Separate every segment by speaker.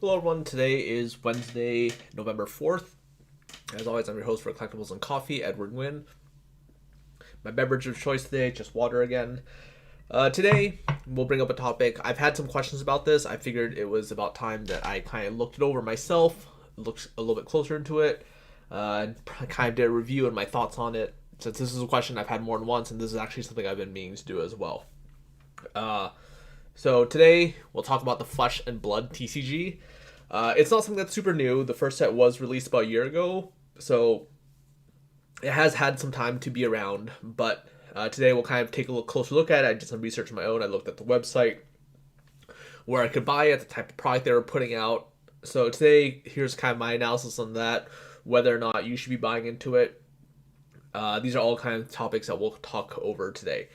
Speaker 1: Hello everyone, today is Wednesday, November 4th. As always, I'm your host for Collectibles and Coffee, Edward Nguyen. My beverage of choice today, just water again. Today, we'll bring up a topic. I've had some questions about this. I figured it was about time that I kind of looked it over myself, looked a little bit closer into it, and kind of did a review and my thoughts on it. Since this is a question I've had more than once, and this is actually something I've been meaning to do as well. So today, we'll talk about the Flesh and Blood TCG. It's not something that's super new. The first set was released about a year ago, so it has had some time to be around, but today we'll kind of take a closer look at it. I did some research on my own. I looked at the website, where I could buy it, the type of product they were putting out. So today, here's kind of my analysis on that, whether or not you should be buying into it. These are all kind of topics that we'll talk over today.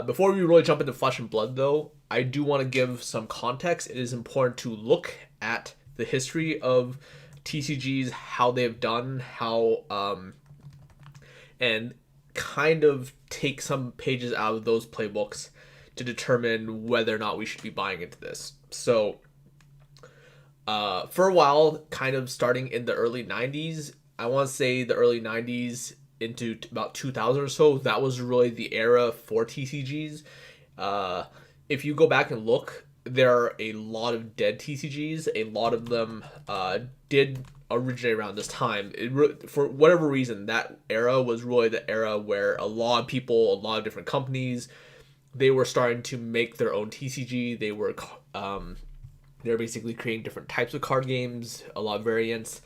Speaker 1: Before we really jump into Flesh and Blood, though, I do want to give some context. It is important to look at the history of TCGs, how they've done, and kind of take some pages out of those playbooks to determine whether or not we should be buying into this. So, for a while, kind of starting in the early 90s, I want to say the early 90s into about 2000 or so, that was really the era for TCGs. If you go back and look, there are a lot of dead TCGs. A lot of them did originate around this time. For whatever reason, that era was really the era where a lot of people, a lot of different companies, they were starting to make their own TCG. They were basically creating different types of card games, a lot of variants.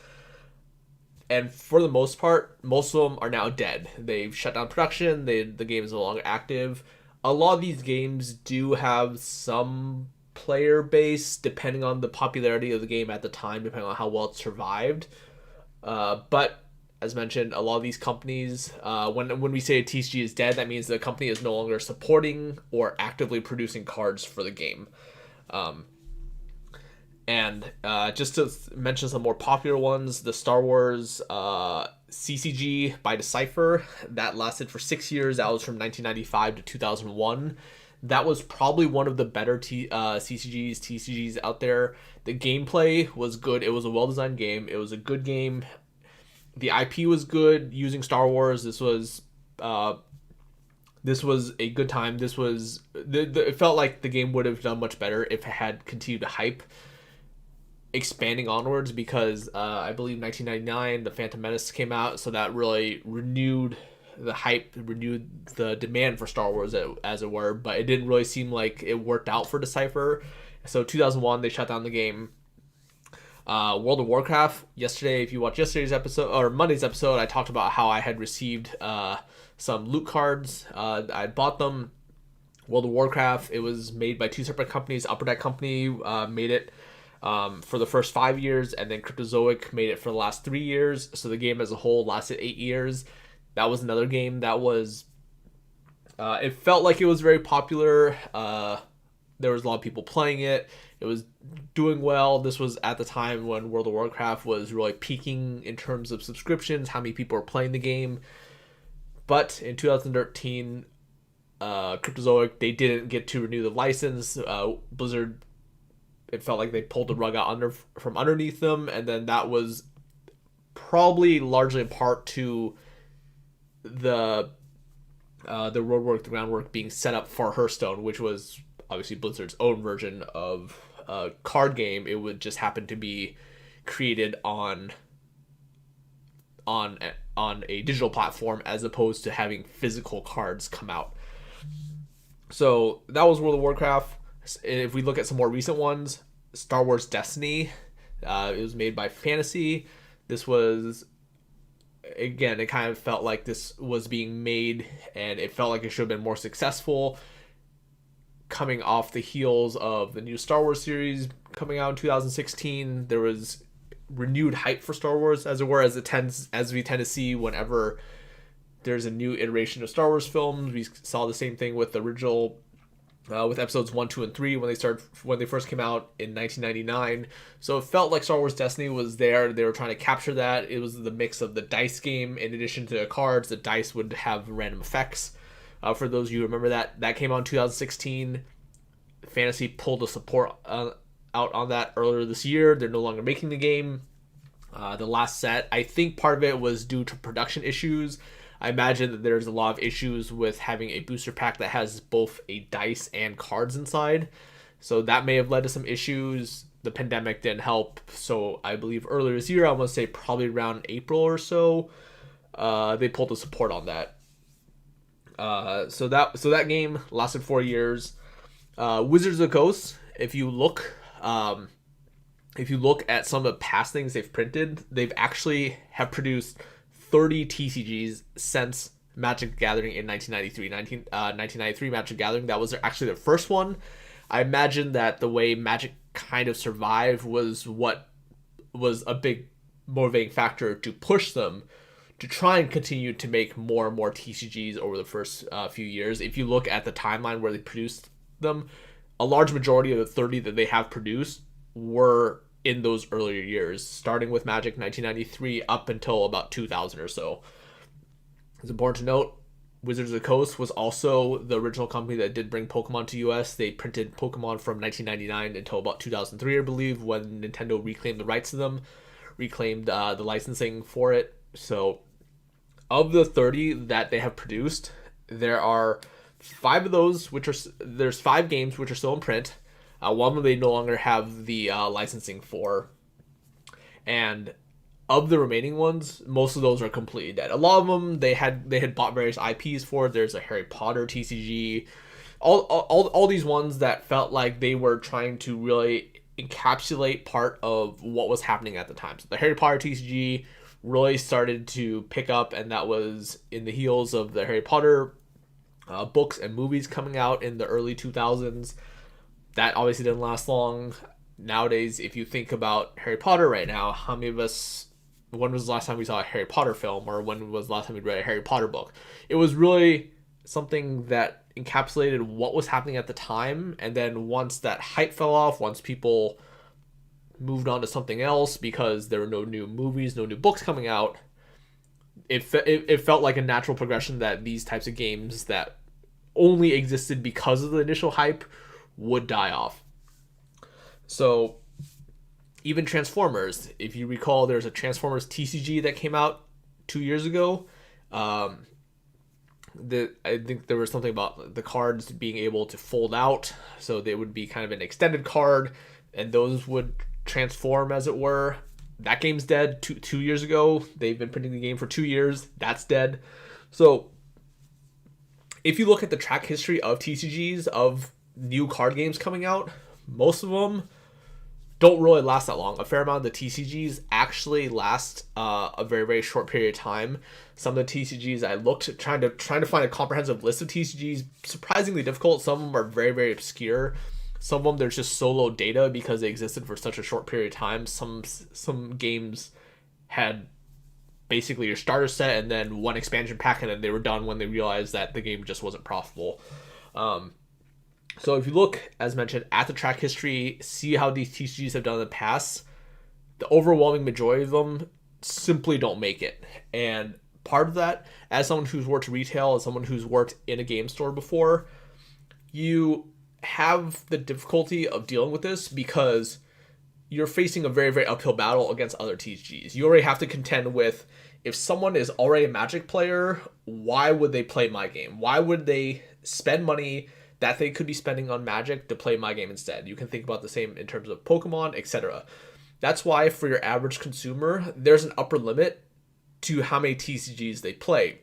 Speaker 1: And for the most part, most of them are now dead. They've shut down production. The game is no longer active. A lot of these games do have some player base, depending on the popularity of the game at the time, depending on how well it survived. But as mentioned, a lot of these companies, when we say a TCG is dead, that means the company is no longer supporting or actively producing cards for the game. And just to mention some more popular ones, the Star Wars CCG by Decipher, that lasted for 6 years. That was from 1995 to 2001. That was probably one of the better TCGs out there. The gameplay was good. It was a well-designed game. It was a good game. The IP was good. Using Star Wars, this was a good time. It felt like the game would have done much better if it had continued to hype, expanding onwards, because I believe 1999 the Phantom Menace came out, so that really renewed the hype, renewed the demand for Star Wars, as it were, but it didn't really seem like it worked out for Decipher. So 2001 they shut down the game. World of Warcraft, yesterday, if you watch yesterday's episode or Monday's episode, I talked about how I had received some loot cards. I bought them. World of Warcraft, it was made by two separate companies. Upper Deck Company made it for the first 5 years, and then Cryptozoic made it for the last 3 years. So the game as a whole lasted 8 years. That was another game that was, it felt like it was very popular. There was a lot of people playing it. It was doing well. This was at the time when World of Warcraft was really peaking in terms of subscriptions, how many people were playing the game. But in 2013, Cryptozoic, they didn't get to renew the license. Blizzard, it felt like they pulled the rug out from underneath them, and then that was probably largely in part to the roadwork, the groundwork being set up for Hearthstone, which was obviously Blizzard's own version of a card game. It would just happen to be created on a digital platform as opposed to having physical cards come out. So that was World of Warcraft. If we look at some more recent ones, Star Wars Destiny, it was made by Fantasy. This was, again, it kind of felt like this was being made, and it felt like it should have been more successful, coming off the heels of the new Star Wars series coming out in 2016. There was renewed hype for Star Wars, as it were, as we tend to see whenever there's a new iteration of Star Wars films. We saw the same thing with the original, with episodes 1, 2, and 3 when they first came out in 1999. So it felt like Star Wars Destiny was there. They were trying to capture that. It was the mix of the dice game in addition to the cards. The dice would have random effects. For those of you who remember that came out in 2016. Fantasy pulled the support out on that earlier this year. They're no longer making the game. The last set, I think part of it was due to production issues. I imagine that there's a lot of issues with having a booster pack that has both a dice and cards inside. So that may have led to some issues. The pandemic didn't help. So I believe earlier this year, I want to say probably around April or so, they pulled the support on that. So that game lasted 4 years. Wizards of the Coast, if you look at some of the past things they've printed, they've actually have produced 30 TCGs since Magic the Gathering in 1993 Magic the Gathering. That was actually their first one. I imagine that the way Magic kind of survived was what was a big motivating factor to push them to try and continue to make more and more TCGs over the first few years. If you look at the timeline where they produced them, a large majority of the 30 that they have produced were in those earlier years, starting with Magic 1993 up until about 2000 or so. It's important to note, Wizards of the Coast was also the original company that did bring Pokemon to US. They printed Pokemon from 1999 until about 2003, I believe, when Nintendo reclaimed the rights to them, reclaimed the licensing for it. So of the 30 that they have produced, there are 5 of those, there's 5 games which are still in print. One of them they no longer have the licensing for. And of the remaining ones, most of those are completely dead. A lot of them they had bought various IPs for. There's a Harry Potter TCG, all these ones that felt like they were trying to really encapsulate part of what was happening at the time. So the Harry Potter TCG really started to pick up, and that was in the heels of the Harry Potter books and movies coming out in the early 2000s. That obviously didn't last long. Nowadays, if you think about Harry Potter right now, how many of us, when was the last time we saw a Harry Potter film, or when was the last time we read a Harry Potter book? It was really something that encapsulated what was happening at the time, and then once that hype fell off, once people moved on to something else because there were no new movies, no new books coming out, it felt like a natural progression that these types of games that only existed because of the initial hype would die off. So even Transformers, if you recall, there's a Transformers TCG that came out 2 years ago. I think there was something about the cards being able to fold out, so they would be kind of an extended card, and those would transform, as it were. That game's dead. Two years ago, they've been printing the game for 2 years. That's dead. So if you look at the track history of TCGs, of new card games coming out, most of them don't really last that long. A fair amount of the TCGs actually last a very, very short period of time. Some of the TCGs I looked at trying to find a comprehensive list of TCGs, surprisingly difficult. Some of them are very, very obscure. Some of them there's just so low data because they existed for such a short period of time. Some games had basically your starter set and then one expansion pack, and then they were done when they realized that the game just wasn't profitable. So if you look, as mentioned, at the track history, see how these TCGs have done in the past, the overwhelming majority of them simply don't make it. And part of that, as someone who's worked retail, as someone who's worked in a game store before, you have the difficulty of dealing with this because you're facing a very, very uphill battle against other TCGs. You already have to contend with, if someone is already a Magic player, why would they play my game? Why would they spend money that they could be spending on Magic to play my game instead? You can think about the same in terms of Pokemon, etc. That's why for your average consumer, there's an upper limit to how many TCGs they play.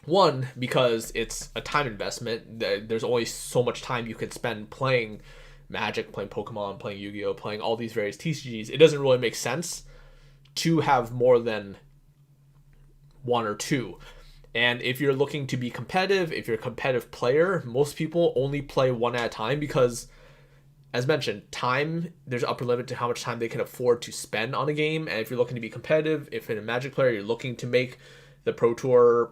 Speaker 1: One, because it's a time investment. There's only so much time you can spend playing Magic, playing Pokemon, playing Yu-Gi-Oh!, playing all these various TCGs. It doesn't really make sense to have more than one or two. And if you're looking to be competitive, if you're a competitive player, most people only play one at a time because, as mentioned, time, there's an upper limit to how much time they can afford to spend on a game. And if you're looking to be competitive, if you're a Magic player, you're looking to make the Pro Tour,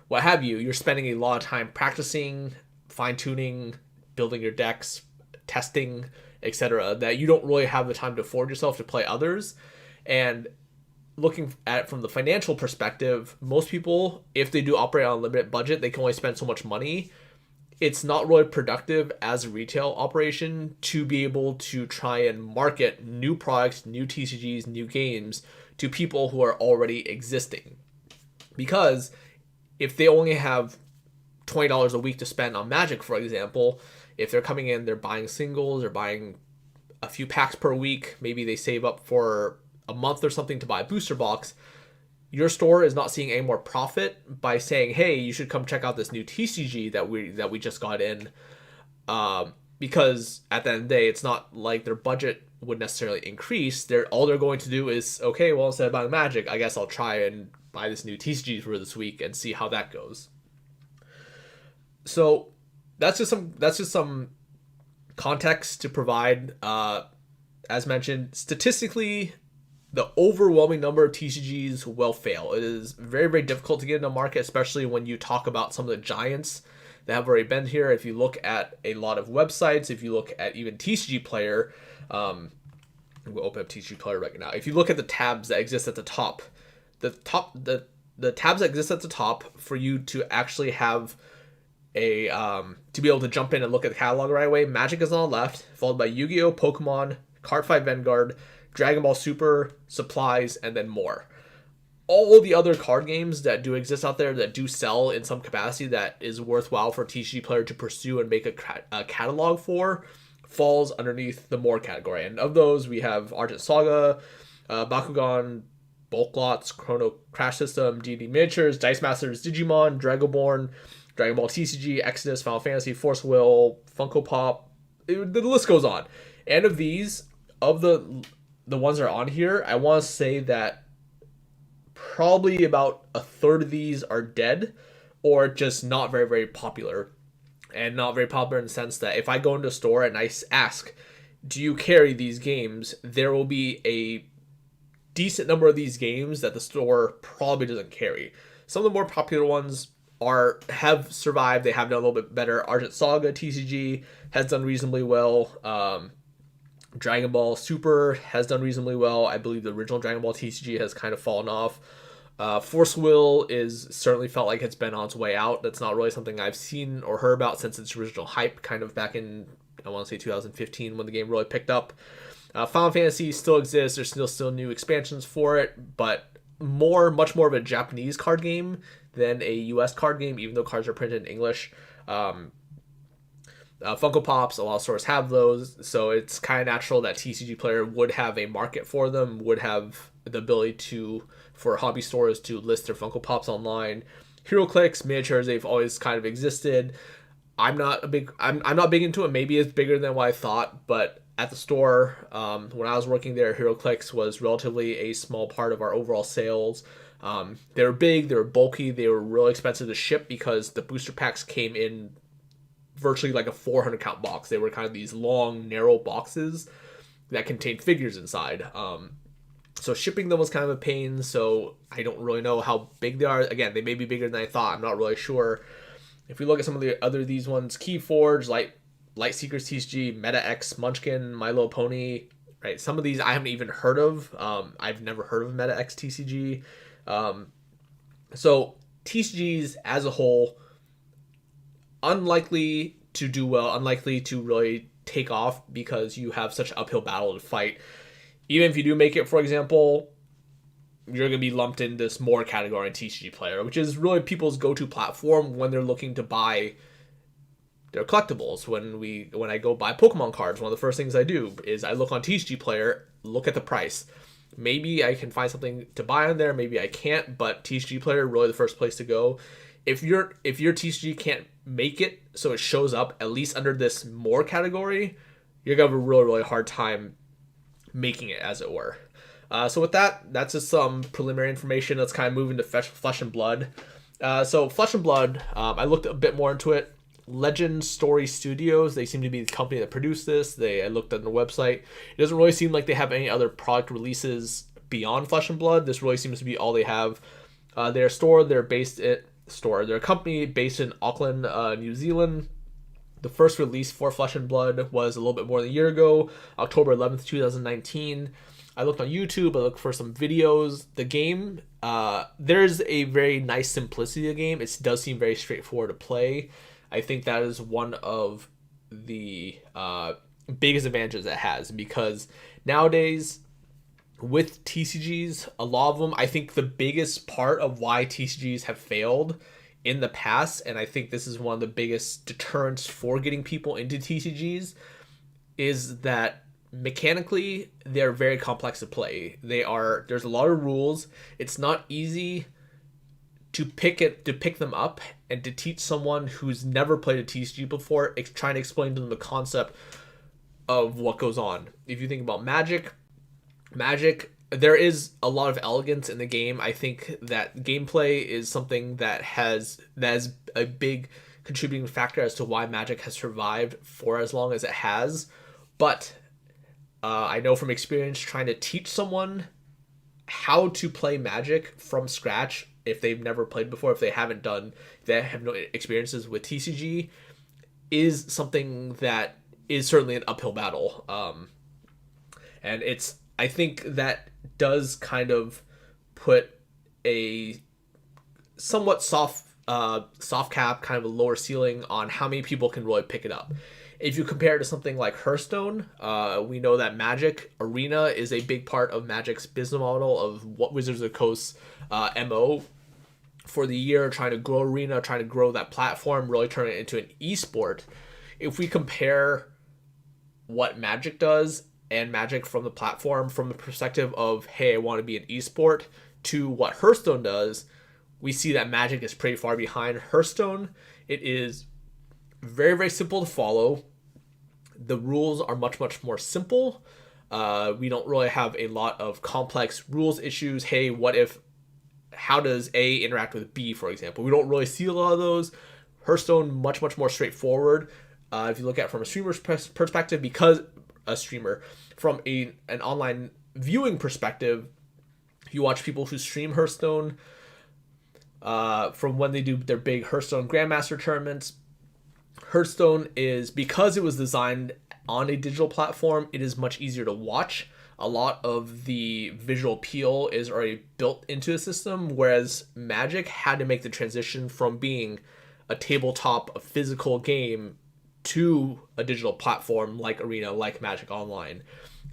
Speaker 1: what have you, you're spending a lot of time practicing, fine-tuning, building your decks, testing, etc., that you don't really have the time to afford yourself to play others. And looking at it from the financial perspective, most people, if they do operate on a limited budget, they can only spend so much money. it's not really productive as a retail operation to be able to try and market new products, new TCGs, new games to people who are already existing. Because if they only have $20 a week to spend on Magic, for example, if they're coming in, they're buying singles, they're buying a few packs per week, maybe they save up for a month or something to buy a booster box, your store is not seeing any more profit by saying, hey, you should come check out this new TCG that we just got in. Because at the end of the day, it's not like their budget would necessarily increase. All they're going to do is, okay, well, instead of buying Magic, I guess I'll try and buy this new TCG for this week and see how that goes. So that's just some context to provide. As mentioned, statistically, the overwhelming number of TCGs will fail. It is very, very difficult to get in the market, especially when you talk about some of the giants that have already been here. If you look at a lot of websites, if you look at even TCG Player, we'll open up TCG Player right now. If you look at the tabs that exist at the top, the tabs that exist at the top for you to actually have a to be able to jump in and look at the catalog right away, Magic is on the left, followed by Yu-Gi-Oh, Pokemon, Cardfight Vanguard, Dragon Ball Super, Supplies, and then more. All the other card games that do exist out there that do sell in some capacity that is worthwhile for a TCG Player to pursue and make a catalog for falls underneath the more category. And of those, we have Argent Saga, Bakugan, Bulk Lots, Chrono Crash System, D&D Miniatures, Dice Masters, Digimon, Dragonborn, Dragon Ball TCG, Exodus, Final Fantasy, Force Will, Funko Pop. The list goes on. And of these, of the ones that are on here, I want to say that probably about a third of these are dead or just not very, very popular. And not very popular in the sense that if I go into a store and I ask, do you carry these games, there will be a decent number of these games that the store probably doesn't carry. Some of the more popular ones have survived. They have done a little bit better. Argent Saga TCG has done reasonably well. Dragon Ball Super has done reasonably well. I believe the original Dragon Ball TCG has kind of fallen off. Force Will is certainly felt like it's been on its way out. That's not really something I've seen or heard about since its original hype, kind of back in, I want to say 2015 when the game really picked up. Final Fantasy still exists. There's still new expansions for it, but much more of a Japanese card game than a US card game, even though cards are printed in English. Funko Pops, a lot of stores have those, so it's kind of natural that TCG Player would have a market for them, would have the ability for hobby stores to list their Funko Pops online. HeroClix, miniatures, they've always kind of existed. I'm not big into it. Maybe it's bigger than what I thought, but at the store, when I was working there, HeroClix was relatively a small part of our overall sales. They were big, they were bulky, they were really expensive to ship because the booster packs came in virtually like a 400 count box. They were kind of these long, narrow boxes that contained figures inside. So shipping them was kind of a pain, so I don't really know how big they are. Again, they may be bigger than I thought. I'm not really sure. If we look at some of the other these ones, Keyforge, Light Seekers TCG, Meta X, Munchkin, My Little Pony, right? Some of these I haven't even heard of. I've never heard of Meta X TCG. So TCGs as a whole, unlikely to do well, unlikely to really take off because you have such an uphill battle to fight. Even if you do make it, for example, you're going to be lumped in this more category in TCG Player, which is really people's go-to platform when they're looking to buy their collectibles. When I go buy Pokemon cards, one of the first things I do is I look on TCG Player, look at the price. Maybe I can find something to buy on there, maybe I can't, but TCG Player really the first place to go. If your TCG can't make it so it shows up at least under this more category, you're going to have a really, really hard time making it, as it were. So with that's just some preliminary information. Let's kind of move into Flesh and Blood. So Flesh and Blood, I looked a bit more into it. Legend Story Studios, they seem to be the company that produced this. I looked at their website. It doesn't really seem like they have any other product releases beyond Flesh and Blood. This really seems to be all they have. They're a company based in Auckland, New Zealand. The first release for Flesh and Blood was a little bit more than a year ago, October 11th, 2019. I looked on YouTube, I looked for some videos. The game, there's a very nice simplicity of the game. It does seem very straightforward to play. I think that is one of the biggest advantages it has, because nowadays with TCGs, a lot of them, I think the biggest part of why TCGs have failed in the past, and I think this is one of the biggest deterrents for getting people into TCGs, is that mechanically they're very complex to play. There's a lot of rules. It's not easy to pick them up and to teach someone who's never played a TCG before, trying to explain to them the concept of what goes on. If you think about Magic, there is a lot of elegance in the game. I think that gameplay is something that is a big contributing factor as to why Magic has survived for as long as it has. But I know from experience, trying to teach someone how to play Magic from scratch, if they've never played before, if they have no experiences with TCG, is something that is certainly an uphill battle. And I think that does kind of put a somewhat soft cap, kind of a lower ceiling on how many people can really pick it up. If you compare it to something like Hearthstone, we know that Magic Arena is a big part of Magic's business model, of what Wizards of the Coast MO for the year, trying to grow Arena, trying to grow that platform, really turn it into an esport. If we compare what Magic does and Magic from the platform, from the perspective of, hey, I want to be an esport, to what Hearthstone does, we see that Magic is pretty far behind Hearthstone. It is very, very simple to follow. The rules are much, much more simple. We don't really have a lot of complex rules issues. Hey, how does A interact with B, for example? We don't really see a lot of those. Hearthstone, much, much more straightforward. If you look at it from a streamer's perspective, from an online viewing perspective, you watch people who stream Hearthstone, from when they do their big Hearthstone Grandmaster tournaments. Hearthstone is, because it was designed on a digital platform, it is much easier to watch. A lot of the visual appeal is already built into the system, whereas Magic had to make the transition from being a tabletop, a physical game, to a digital platform like Arena, like Magic Online.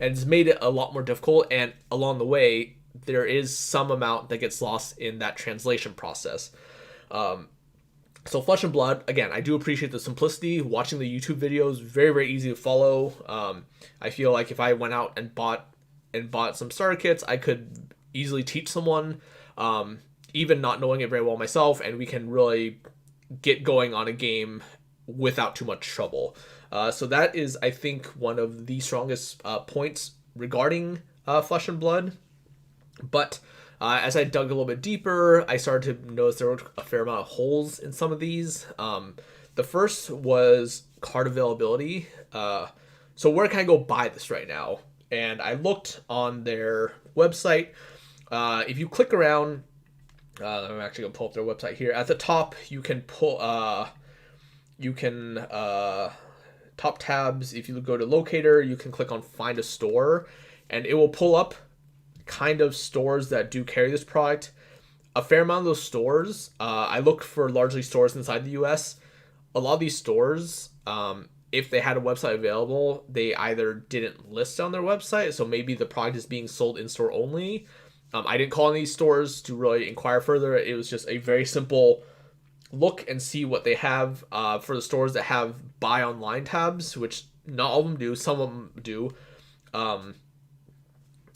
Speaker 1: And it's made it a lot more difficult, and along the way, there is some amount that gets lost in that translation process. So Flesh and Blood, again, I do appreciate the simplicity. Watching the YouTube videos, very, very easy to follow. I feel like if I went out and bought some starter kits, I could easily teach someone, even not knowing it very well myself, and we can really get going on a game without too much trouble. So that is, I think, one of the strongest points regarding Flesh and Blood. But as I dug a little bit deeper, I started to notice there were a fair amount of holes in some of these. The first was card availability. So where can I go buy this right now? And I looked on their website. If you click around, I'm actually going to pull up their website here. At the top, you can top tabs. If you go to Locator, you can click on Find a Store, and it will pull up kind of stores that do carry this product. A fair amount of those stores, I looked for largely stores inside the US. A lot of these stores, if they had a website available, they either didn't list on their website, so maybe the product is being sold in-store only. I didn't call on these stores to really inquire further. It was just a very simple look and see what they have. For the stores that have buy online tabs, which not all of them do, some of them do.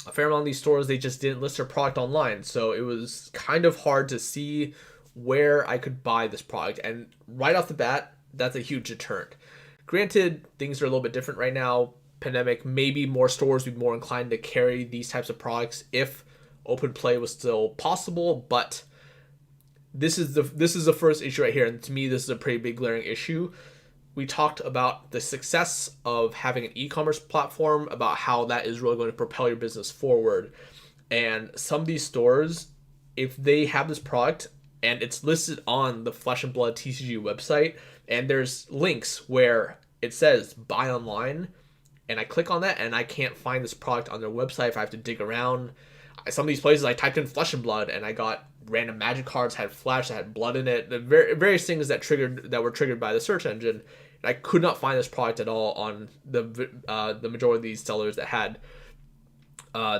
Speaker 1: A fair amount of these stores, they just didn't list their product online, so it was kind of hard to see where I could buy this product. And right off the bat, that's a huge deterrent. Granted, things are a little bit different right now. Pandemic, maybe more stores would be more inclined to carry these types of products if open play was still possible, but this is the first issue right here, and to me, this is a pretty big glaring issue. We talked about the success of having an e-commerce platform, about how that is really going to propel your business forward. And some of these stores, if they have this product and it's listed on the Flesh and Blood TCG website, and there's links where it says buy online, and I click on that and I can't find this product on their website, if I have to dig around, some of these places I typed in Flesh and Blood and I got random magic cards had flash that had blood in it, the various things that were triggered by the search engine. And I could not find this product at all on the majority of these sellers that had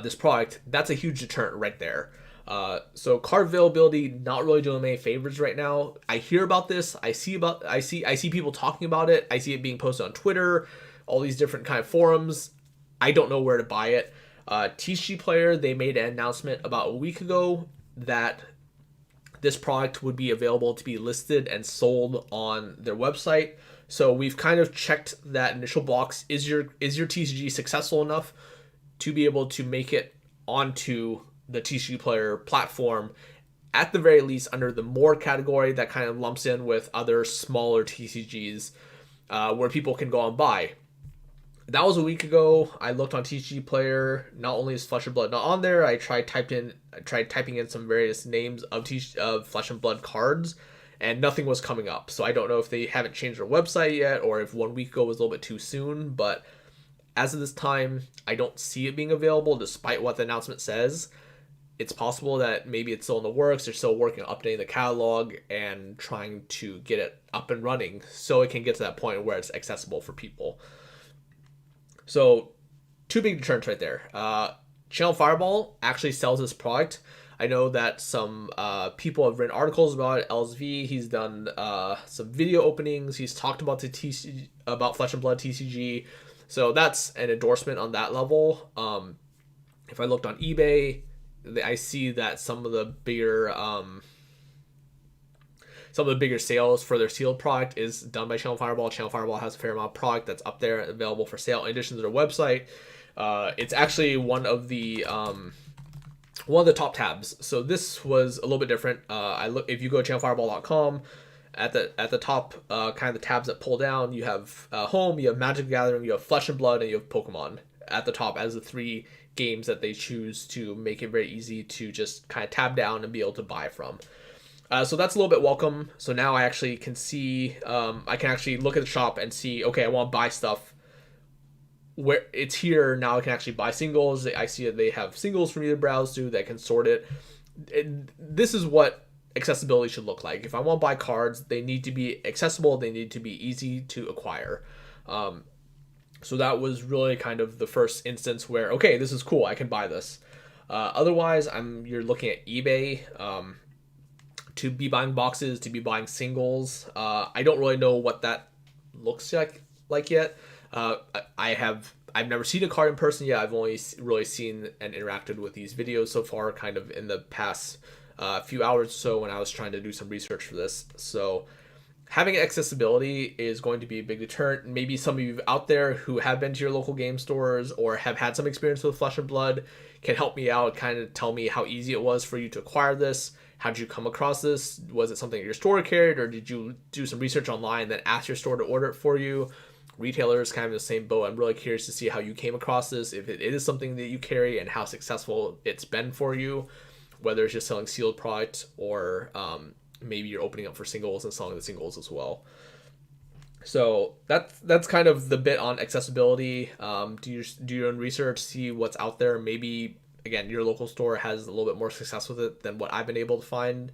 Speaker 1: this product. That's a huge deterrent right there. So card availability not really doing many favors right now. I hear about this. I see people talking about it. I see it being posted on Twitter, all these different kind of forums. I don't know where to buy it. TCG Player, they made an announcement about a week ago that this product would be available to be listed and sold on their website. So we've kind of checked that initial box. Is your TCG successful enough to be able to make it onto the TCG Player platform, at the very least under the more category that kind of lumps in with other smaller TCGs where people can go and buy. That was a week ago. I looked on TCG Player. Not only is Flesh and Blood not on there, I tried typing in some various names of Flesh and Blood cards, and nothing was coming up. So I don't know if they haven't changed their website yet, or if 1 week ago was a little bit too soon. But as of this time, I don't see it being available, despite what the announcement says. It's possible that maybe it's still in the works. They're still working on updating the catalog and trying to get it up and running so it can get to that point where it's accessible for people. So, two big deterrents right there. Channel Fireball actually sells this product. I know that some people have written articles about it. LSV, he's done some video openings. He's talked about about Flesh and Blood TCG. So that's an endorsement on that level. If I looked on eBay, I see that some of the bigger sales for their sealed product is done by Channel Fireball. Channel Fireball has a fair amount of product that's up there available for sale in addition to their website. It's actually one of the top tabs. So this was a little bit different. If you go to channelfireball.com, at the top, kind of the tabs that pull down, you have home, you have Magic the Gathering, you have Flesh and Blood, and you have Pokemon at the top as the three games that they choose to make it very easy to just kind of tab down and be able to buy from. So that's a little bit welcome. So now I actually can see, I can actually look at the shop and see, okay, I want to buy stuff where it's here. Now I can actually buy singles. I see that they have singles for me to browse to that can sort it. This is what accessibility should look like. If I want to buy cards, they need to be accessible. They need to be easy to acquire. So that was really kind of the first instance where, okay, this is cool. I can buy this. Otherwise, you're looking at eBay. To be buying boxes, to be buying singles. I don't really know what that looks like yet. I've never seen a card in person yet. I've only really seen and interacted with these videos so far, kind of in the past few hours or so when I was trying to do some research for this. So having accessibility is going to be a big deterrent. Maybe some of you out there who have been to your local game stores or have had some experience with Flesh and Blood can help me out, kind of tell me how easy it was for you to acquire this. How did you come across this? Was it something your store carried, or did you do some research online that asked your store to order it for you? Retailers kind of in the same boat. I'm really curious to see how you came across this, if it is something that you carry, and how successful it's been for you, whether it's just selling sealed product or maybe you're opening up for singles and selling the singles as well. So that's kind of the bit on accessibility. Do your own research, see what's out there. Maybe again, your local store has a little bit more success with it than what I've been able to find.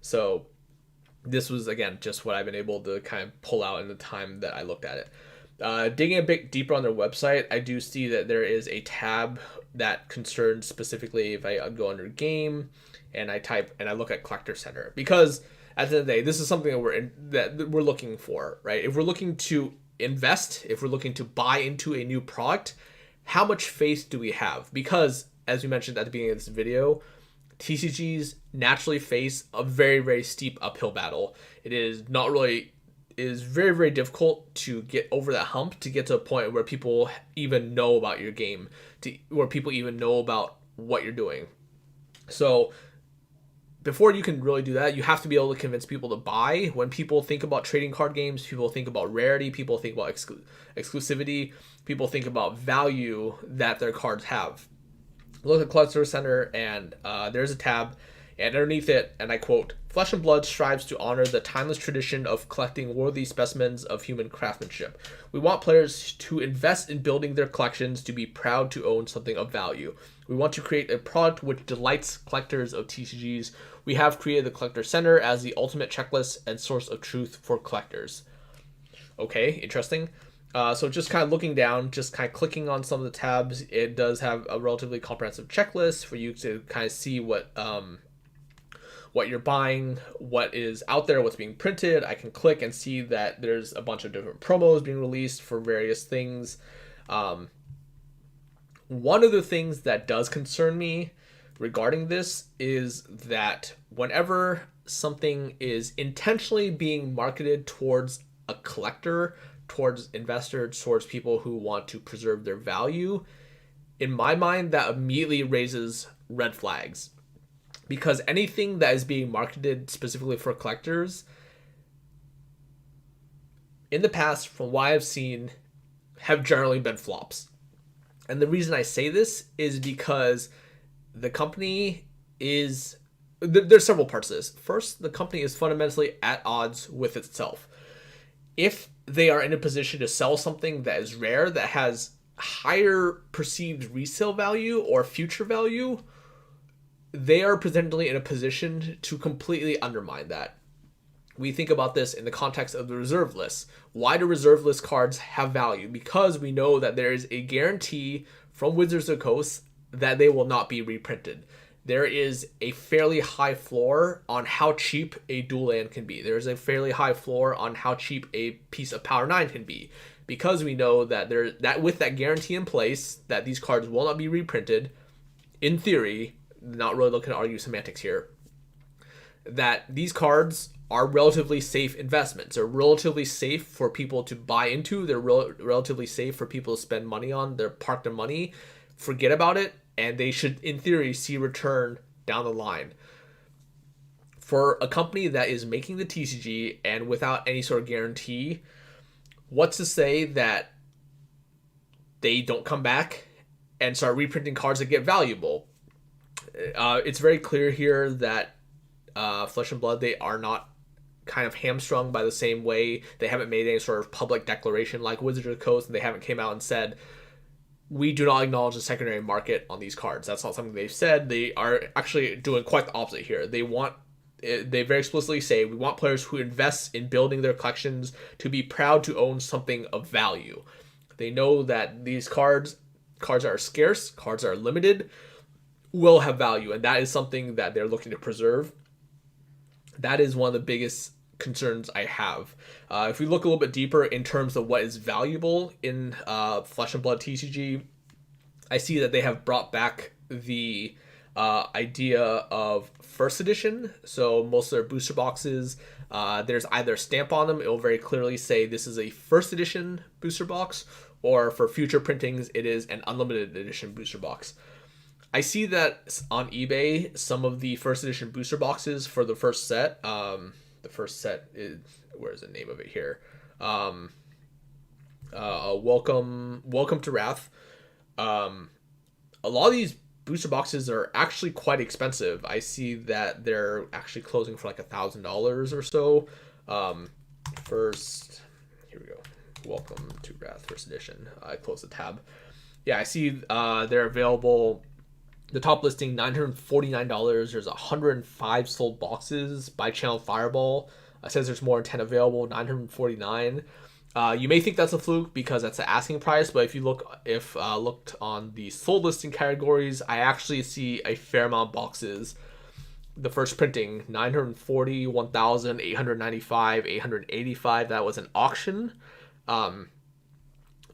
Speaker 1: So this was, again, just what I've been able to kind of pull out in the time that I looked at it. Digging a bit deeper on their website, I do see that there is a tab that concerns specifically if I go under game and I look at Collector Center, because at the end of the day, this is something that we're looking for, right? If we're looking to invest, if we're looking to buy into a new product, how much faith do we have? Because as we mentioned at the beginning of this video, TCGs naturally face a very, very steep uphill battle. It is very, very difficult to get over that hump, to get to a point where people even know about your game, where people even know about what you're doing. So before you can really do that, you have to be able to convince people to buy. When people think about trading card games, people think about rarity, people think about exclusivity, people think about value that their cards have. Look at Collector Center, and there's a tab And underneath it, and I quote, Flesh and Blood strives to honor the timeless tradition of collecting worthy specimens of human craftsmanship. We want players to invest in building their collections, to be proud to own something of value. We want to create a product which delights collectors of TCGs. We have created the Collector Center as the ultimate checklist and source of truth for collectors. Okay, interesting. So just kind of looking down, just kind of clicking on some of the tabs, it does have a relatively comprehensive checklist for you to kind of see what you're buying, what is out there, what's being printed. I can click and see that there's a bunch of different promos being released for various things. One of the things that does concern me regarding this is that whenever something is intentionally being marketed towards a collector, towards investors, towards people who want to preserve their value, in my mind, that immediately raises red flags. Because anything that is being marketed specifically for collectors, in the past, from what I've seen, have generally been flops. And the reason I say this is because the company is... There's several parts to this. First, the company is fundamentally at odds with itself. If they are in a position to sell something that is rare, that has higher perceived resale value or future value, they are presently in a position to completely undermine that. We think about this in the context of the reserve list. Why do reserve list cards have value? Because we know that there is a guarantee from Wizards of the Coast that they will not be reprinted. There is a fairly high floor on how cheap a dual land can be. There is a fairly high floor on how cheap a piece of Power 9 can be. Because we know that with that guarantee in place, that these cards will not be reprinted, in theory, not really looking to argue semantics here, that these cards are relatively safe investments. They're relatively safe for people to buy into. They're relatively safe for people to spend money on. They're parked their money, forget about it, and they should, in theory, see return down the line. For a company that is making the TCG and without any sort of guarantee, what's to say that they don't come back and start reprinting cards that get valuable? It's very clear here that Flesh and Blood, they are not kind of hamstrung by the same way. They haven't made any sort of public declaration like Wizards of the Coast, and they haven't came out and said, we do not acknowledge the secondary market on these cards. That's not something they've said. They are actually doing quite the opposite here. They very explicitly say, we want players who invest in building their collections to be proud to own something of value. They know that these cards are scarce, cards are limited, will have value, and that is something that they're looking to preserve. That is one of the biggest concerns I have. If we look a little bit deeper in terms of what is valuable in Flesh and Blood TCG, I see that they have brought back the idea of first edition. So most of their booster boxes, there's either a stamp on them, it will very clearly say this is a first edition booster box, or for future printings, it is an unlimited edition booster box. I see that on eBay, some of the first edition booster boxes for the first set, the first set is, where's the name of it here? Welcome to Wrath. A lot of these booster boxes are actually quite expensive. I see that they're actually closing for like $1,000 or so. First, here we go. Welcome to Wrath first edition. I closed the tab. Yeah, I see they're available. The top listing, $949. There's 105 sold boxes by Channel Fireball. It says there's more than 10 available, $949. You may think that's a fluke because that's the asking price, but if you looked on the sold listing categories, I actually see a fair amount of boxes. The first printing, 940, 1,000, 895, 885. That was an auction.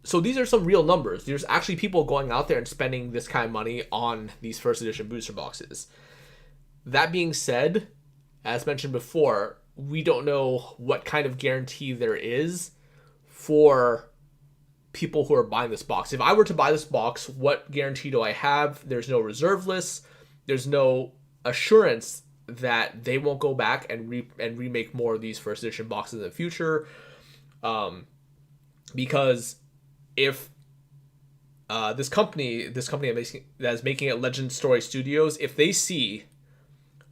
Speaker 1: So these are some real numbers. There's actually people going out there and spending this kind of money on these first edition booster boxes. That being said, as mentioned before, we don't know what kind of guarantee there is for people who are buying this box. If I were to buy this box, what guarantee do I have? There's no reserve list. There's no assurance that they won't go back and remake more of these first edition boxes in the future. Because if this company that is making it, Legend Story Studios, if they see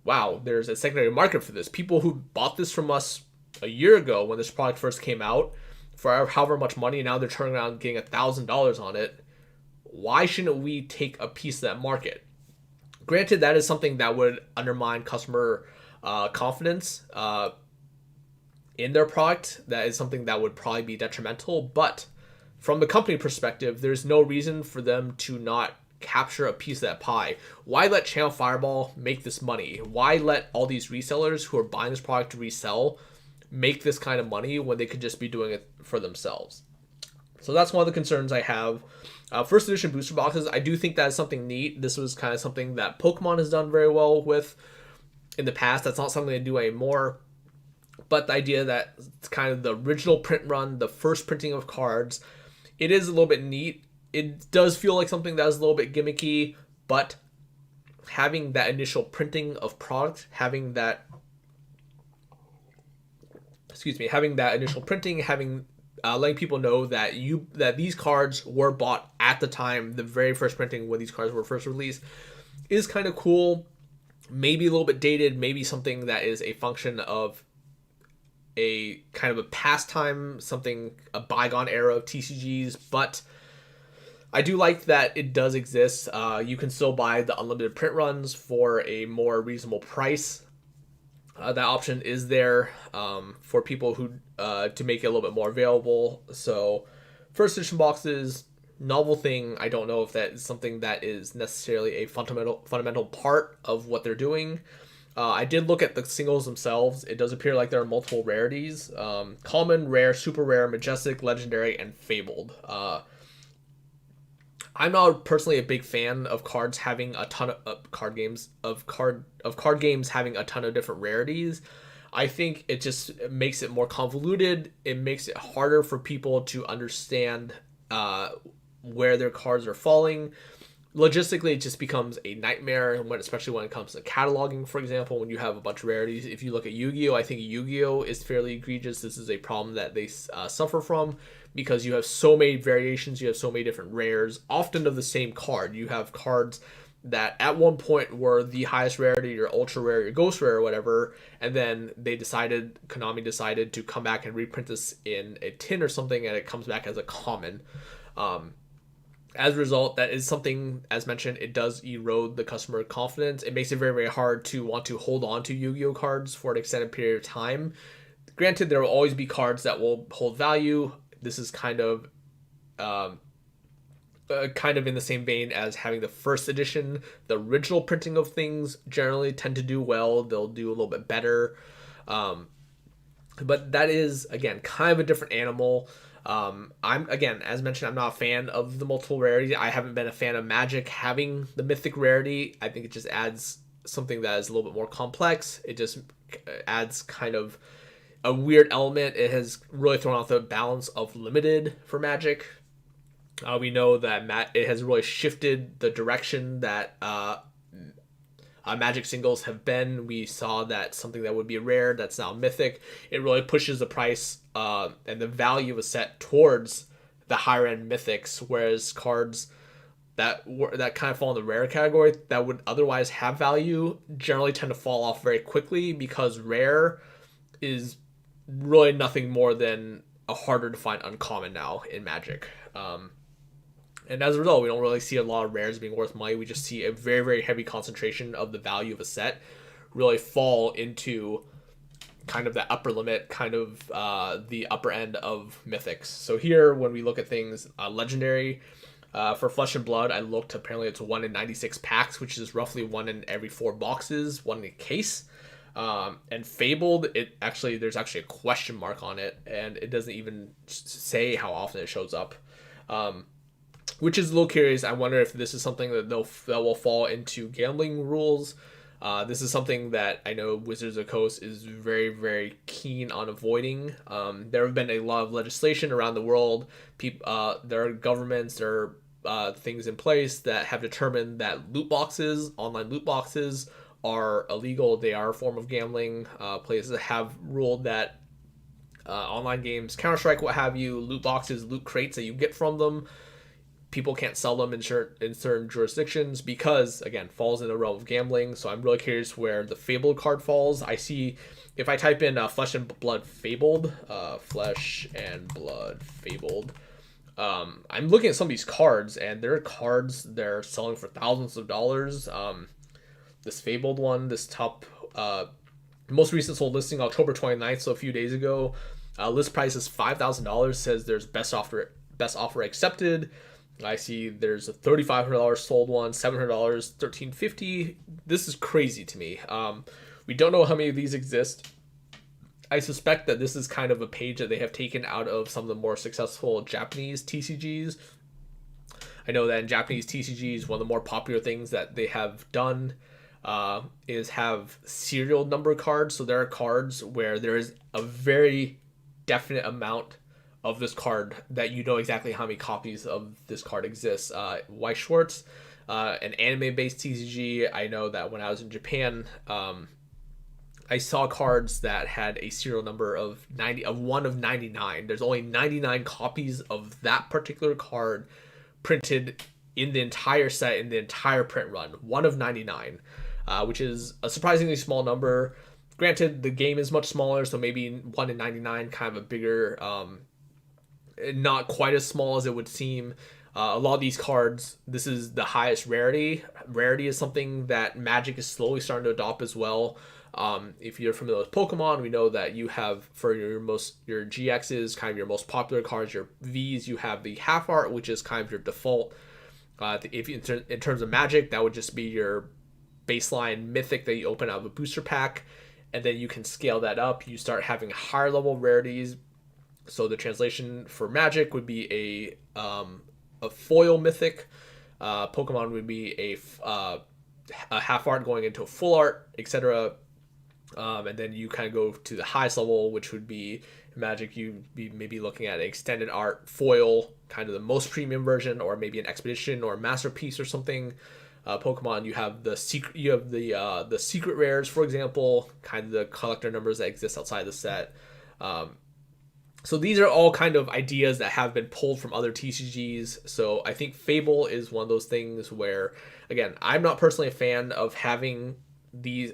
Speaker 1: wow, there's a secondary market for this. People who bought this from us a year ago when this product first came out for however much money, now they're turning around and getting $1,000 on it. Why shouldn't we take a piece of that market? Granted, that is something that would undermine customer confidence in their product. That is something that would probably be detrimental. But from the company perspective, there's no reason for them to not capture a piece of that pie. Why let Channel Fireball make this money? Why let all these resellers who are buying this product to resell make this kind of money when they could just be doing it for themselves? So that's one of the concerns I have. First edition booster boxes, I do think that is something neat. This was kind of something that Pokemon has done very well with in the past. That's not something they do anymore. But the idea that it's kind of the original print run, the first printing of cards, it is a little bit neat. It does feel like something that is a little bit gimmicky, but having that initial printing of product, having that initial printing, letting people know that these cards were bought at the time, the very first printing when these cards were first released, is kind of cool. Maybe a little bit dated, maybe something that is a function of a kind of a pastime, a bygone era of TCGs, but I do like that it does exist. You can still buy the unlimited print runs for a more reasonable price. That option is there for people who to make it a little bit more available. So first edition boxes, novel thing. I don't know if that is something that is necessarily a fundamental part of what they're doing. I did look at the singles themselves. It does appear like there are multiple rarities. Common, rare, super rare, majestic, legendary, and fabled. I'm not personally a big fan of cards having a ton of card games having a ton of different rarities. I think it just makes it more convoluted. It makes it harder for people to understand where their cards are falling. Logistically, it just becomes a nightmare, especially when it comes to cataloging, for example, when you have a bunch of rarities. If you look at Yu-Gi-Oh!, I think Yu-Gi-Oh! Is fairly egregious. This is a problem that they suffer from because you have so many variations, you have so many different rares, often of the same card. You have cards that at one point were the highest rarity, your ultra rare, your ghost rare, or whatever, and then Konami decided to come back and reprint this in a tin or something, and it comes back as a common. As a result, that is something, as mentioned, it does erode the customer confidence. It makes it very, very hard to want to hold on to Yu-Gi-Oh cards for an extended period of time. Granted, there will always be cards that will hold value. This is kind of in the same vein as having the first edition. The original printing of things generally tend to do well. They'll do a little bit better. But that is, again, kind of a different animal. As mentioned, I'm not a fan of the multiple rarity. I haven't been a fan of Magic having the mythic rarity. I think it just adds something that is a little bit more complex. It just adds kind of a weird element. It has really thrown off the balance of limited for Magic. We know that it has really shifted the direction that Magic singles have been. We saw that something that would be rare that's now mythic. It really pushes the price and the value of a set towards the higher end mythics, whereas cards that kind of fall in the rare category that would otherwise have value generally tend to fall off very quickly because rare is really nothing more than a harder to find uncommon now in Magic. And as a result, we don't really see a lot of rares being worth money. We just see a very, very heavy concentration of the value of a set really fall into kind of the upper limit, kind of the upper end of mythics. So here, when we look at things, legendary, for Flesh and Blood, I looked, apparently it's 1 in 96 packs, which is roughly 1 in every 4 boxes, 1 in a case. And Fabled, there's actually a question mark on it, and it doesn't even say how often it shows up. Which is a little curious. I wonder if this is something that will fall into gambling rules. This is something that I know Wizards of the Coast is very, very keen on avoiding. There have been a lot of legislation around the world. There are governments, there are things in place that have determined that online loot boxes, are illegal. They are a form of gambling. Places have ruled that online games, Counter-Strike, what have you, loot boxes, loot crates that you get from them, people can't sell them in certain jurisdictions because, again, falls in the realm of gambling. So I'm really curious where the Fabled card falls. I see if I type in Flesh and Blood Fabled, Flesh and Blood Fabled, I'm looking at some of these cards, and there are cards they're selling for thousands of dollars. This Fabled one, this top, most recent sold listing October 29th, so a few days ago. List price is $5,000. Says there's best offer accepted. I see there's a $3,500 sold one, $700, $1,350. This is crazy to me. We don't know how many of these exist. I suspect that this is kind of a page that they have taken out of some of the more successful Japanese TCGs. I know that in Japanese TCGs, one of the more popular things that they have done is have serial number cards. So there are cards where there is a very definite amount of this card that you know exactly how many copies of this card exists. Weiss Schwarz, an anime-based TCG. I know that when I was in Japan, I saw cards that had a serial number of 1 of 99. There's only 99 copies of that particular card printed in the entire set, in the entire print run. 1 of 99, which is a surprisingly small number. Granted, the game is much smaller, so maybe 1 in 99, kind of a bigger, not quite as small as it would seem. A lot of these cards, this is the highest rarity. Rarity is something that Magic is slowly starting to adopt as well. If you're familiar with Pokemon, we know that you have, for your GXs, kind of your most popular cards, your Vs, you have the half art, which is kind of your default. If in terms of Magic, that would just be your baseline mythic that you open out of a booster pack, and then you can scale that up. You start having higher level rarities. So the translation for Magic would be a foil mythic. Pokemon would be a half art going into a full art, etc. And then you kind of go to the highest level, which would be Magic. You'd be maybe looking at an extended art foil, kind of the most premium version, or maybe an expedition or masterpiece or something. Pokemon, you have the secret rares, for example, kind of the collector numbers that exist outside the set. So these are all kind of ideas that have been pulled from other TCGs. So I think Fable is one of those things where, again, I'm not personally a fan of having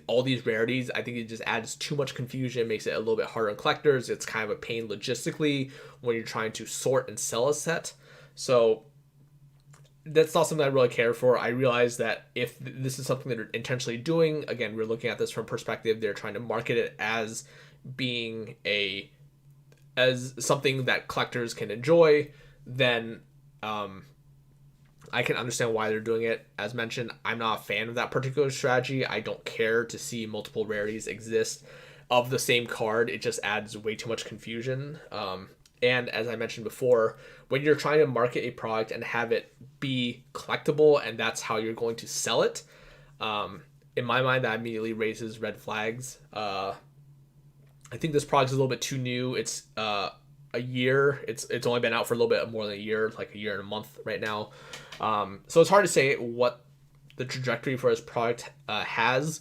Speaker 1: all these rarities. I think it just adds too much confusion, makes it a little bit harder on collectors. It's kind of a pain logistically when you're trying to sort and sell a set. So that's not something I really care for. I realize that if this is something that they're intentionally doing, again, we're looking at this from perspective, they're trying to market it as being as something that collectors can enjoy, then I can understand why they're doing it. As mentioned, I'm not a fan of that particular strategy. I don't care to see multiple rarities exist of the same card. It just adds way too much confusion. And as I mentioned before, when you're trying to market a product and have it be collectible and that's how you're going to sell it, in my mind, that immediately raises red flags. I think this product is a little bit too new. It's a year. It's only been out for a little bit more than a year, like a year and a month right now. So it's hard to say what the trajectory for this product has.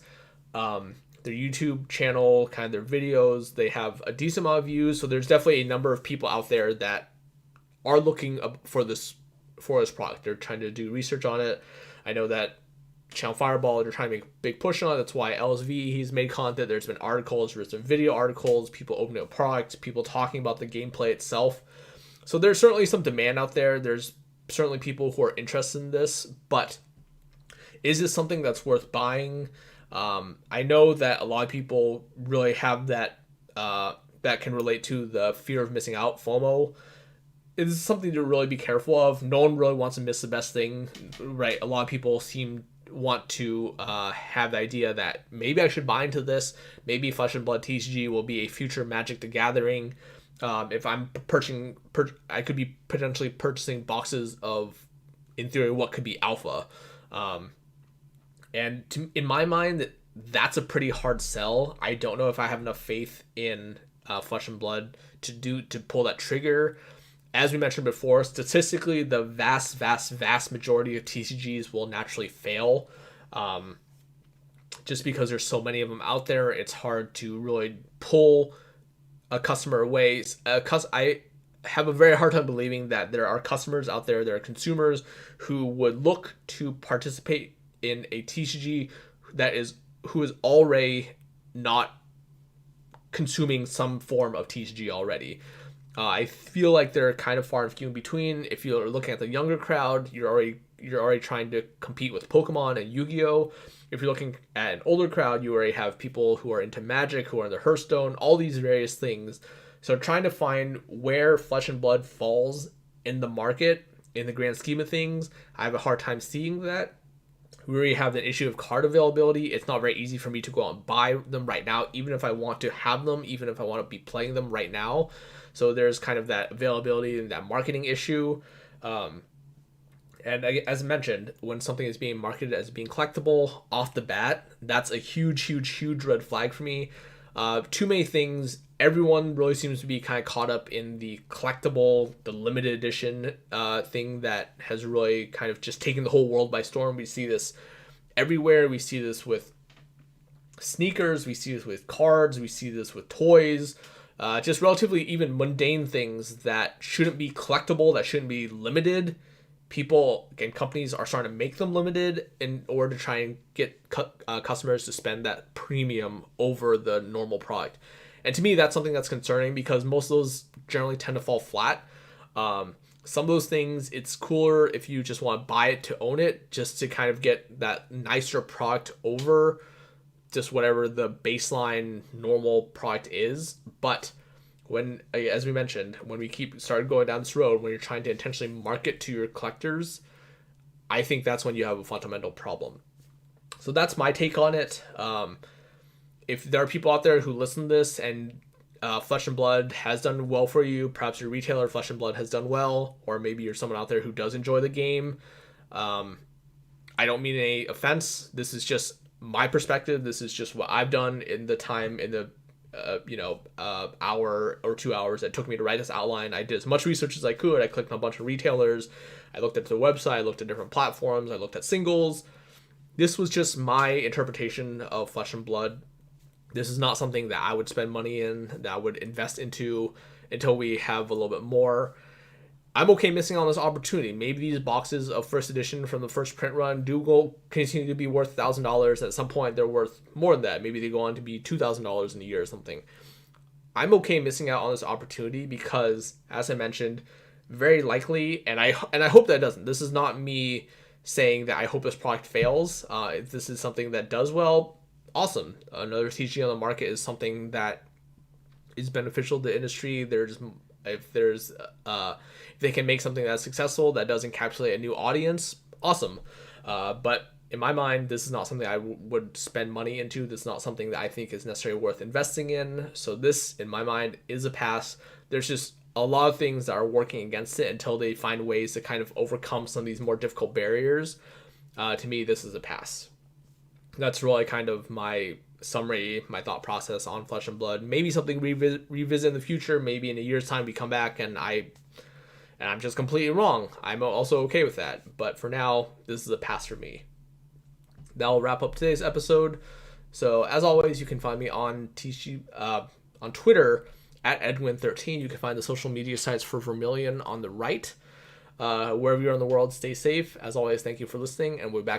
Speaker 1: Their YouTube channel, kind of their videos, they have a decent amount of views. So there's definitely a number of people out there that are looking for this product. They're trying to do research on it. I know that Channel Fireball, they're trying to make a big push on it. That's why LSV, he's made content. There's been articles, there's been video articles, people opening up products, people talking about the gameplay itself. So there's certainly some demand out there. There's certainly people who are interested in this, but is this something that's worth buying? I know that a lot of people really have that can relate to the fear of missing out, FOMO. It is something to really be careful of. No one really wants to miss the best thing, right? A lot of people want to have the idea that maybe I should buy into this. Maybe Flesh and Blood TCG will be a future Magic the Gathering. If I'm I could be potentially purchasing boxes of, in theory, what could be alpha. And in my mind, that's a pretty hard sell. I don't know if I have enough faith in Flesh and Blood to pull that trigger. As we mentioned before, statistically, the vast majority of TCGs will naturally fail. Just because there's so many of them out there, it's hard to really pull a customer away. have a very hard time believing that there are customers out there, there are consumers who would look to participate in a TCG that is who is already not consuming some form of TCG already. I feel like they're kind of far and few in between. If you're looking at the younger crowd, you're already trying to compete with Pokemon and Yu-Gi-Oh. If you're looking at an older crowd, you already have people who are into Magic, who are into Hearthstone, all these various things. So trying to find where Flesh and Blood falls in the market in the grand scheme of things, I have a hard time seeing that. We already have the issue of card availability. It's not very easy for me to go out and buy them right now, even if I want to have them, even if I want to be playing them right now. So there's kind of that availability and that marketing issue. And as mentioned, when something is being marketed as being collectible off the bat, that's a huge, huge, huge red flag for me. Too many things. Everyone really seems to be kind of caught up in the collectible, the limited edition thing that has really kind of just taken the whole world by storm. We see this everywhere. We see this with sneakers. We see this with cards. We see this with toys. Just relatively even mundane things that shouldn't be collectible, that shouldn't be limited. People and companies are starting to make them limited in order to try and get customers to spend that premium over the normal product. And to me, that's something that's concerning because most of those generally tend to fall flat. Some of those things, it's cooler if you just want to buy it to own it, just to kind of get that nicer product over just whatever the baseline normal product is. But when, as we mentioned, when we started going down this road, when you're trying to intentionally market to your collectors, I think that's when you have a fundamental problem. So that's my take on it. If there are people out there who listen to this and Flesh and Blood has done well for you, perhaps your retailer Flesh and Blood has done well, or maybe you're someone out there who does enjoy the game, I don't mean any offense. This is just my perspective. This is just what I've done in the time, in the hour or 2 hours it took me to write this outline. I did as much research as I could. I clicked on a bunch of retailers. I looked at the website. I looked at different platforms. I looked at singles. This was just my interpretation of Flesh and Blood. This is not something that I would spend money in, that I would invest into until we have a little bit more. I'm okay missing on this opportunity. Maybe these boxes of first edition from the first print run do continue to be worth $1,000. At some point, they're worth more than that. Maybe they go on to be $2,000 in a year or something. I'm okay missing out on this opportunity because, as I mentioned, very likely, and I hope that it doesn't. This is not me saying that I hope this product fails. If this is something that does well, awesome. Another TCG on the market is something that is beneficial to the industry. If they can make something that's successful that does encapsulate a new audience, awesome. But in my mind, this is not something I would spend money into. This is not something that I think is necessarily worth investing in. So this, in my mind, is a pass. There's just a lot of things that are working against it until they find ways to kind of overcome some of these more difficult barriers. To me, this is a pass. That's really kind of my summary, my thought process on Flesh and Blood. Maybe something revisit in the future. Maybe in a year's time we come back and I'm just completely wrong. I'm also okay with that. But for now, this is a pass for me. That'll wrap up today's episode. So as always, you can find me on on Twitter at Edwin13. You can find the social media sites for Vermilion on the right. Wherever you are in the world, stay safe. As always, thank you for listening, and we'll be back